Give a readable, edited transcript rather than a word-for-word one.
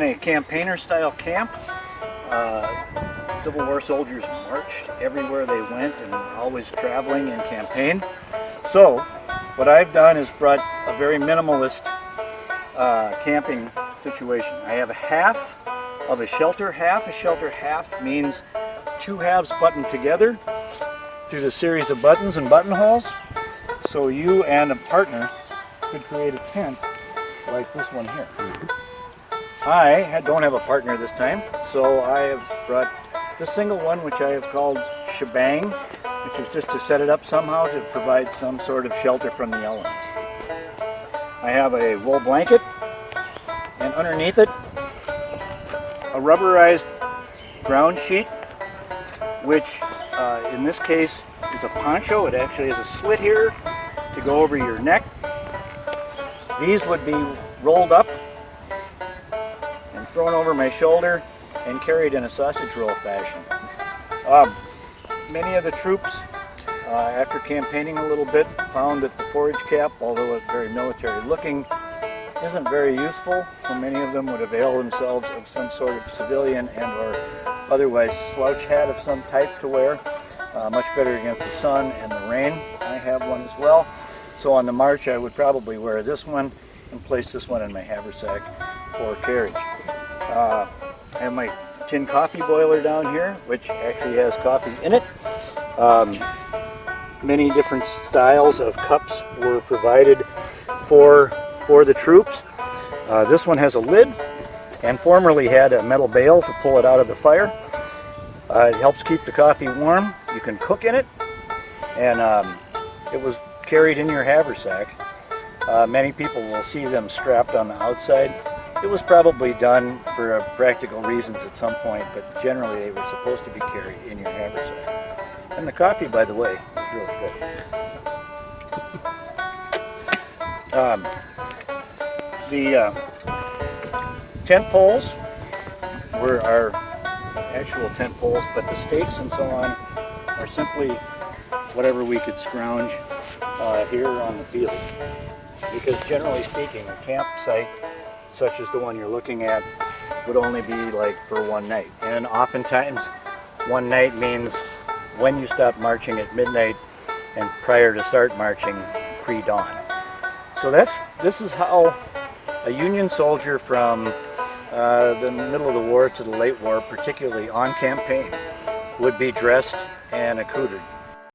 A campaigner-style camp. Civil War soldiers marched everywhere they went and always traveling in campaign. So what I've done is brought a very minimalist camping situation. I have half of a shelter. Half means two halves buttoned together through the series of buttons and buttonholes. So you and a partner could create a tent like this one here. I don't have a partner this time, so I have brought this single one, which I have called Shebang, which is just to set it up somehow to provide some sort of shelter from the elements. I have a wool blanket, and underneath it, a rubberized ground sheet, which in this case is a poncho. It actually has a slit here to go over your neck. These would be rolled up and thrown over my shoulder and carried in a sausage roll fashion. Many of the troops, after campaigning a little bit, found that the forage cap, although it's very military looking, isn't very useful, so many of them would avail themselves of some sort of civilian and or otherwise slouch hat of some type to wear, much better against the sun and the rain. I have one as well, so on the march I would probably wear this one and place this one in my haversack for carriage. I have my tin coffee boiler down here, which actually has coffee in it. Many different styles of cups were provided for the troops. This one has a lid and formerly had a metal bail to pull it out of the fire. It helps keep the coffee warm. You can cook in it, and it was carried in your haversack. Many people will see them strapped on the outside. It was probably done for practical reasons at some point, but generally they were supposed to be carried in your haversack. And the coffee, by the way, is really good. The tent poles were our actual tent poles, but the stakes and so on are simply whatever we could scrounge here on the field. Because generally speaking, a campsite such as the one you're looking at would only be like for one night. And oftentimes one night means when you stop marching at midnight and prior to start marching pre-dawn. So this is how a Union soldier from the middle of the war to the late war, particularly on campaign, would be dressed and accoutered.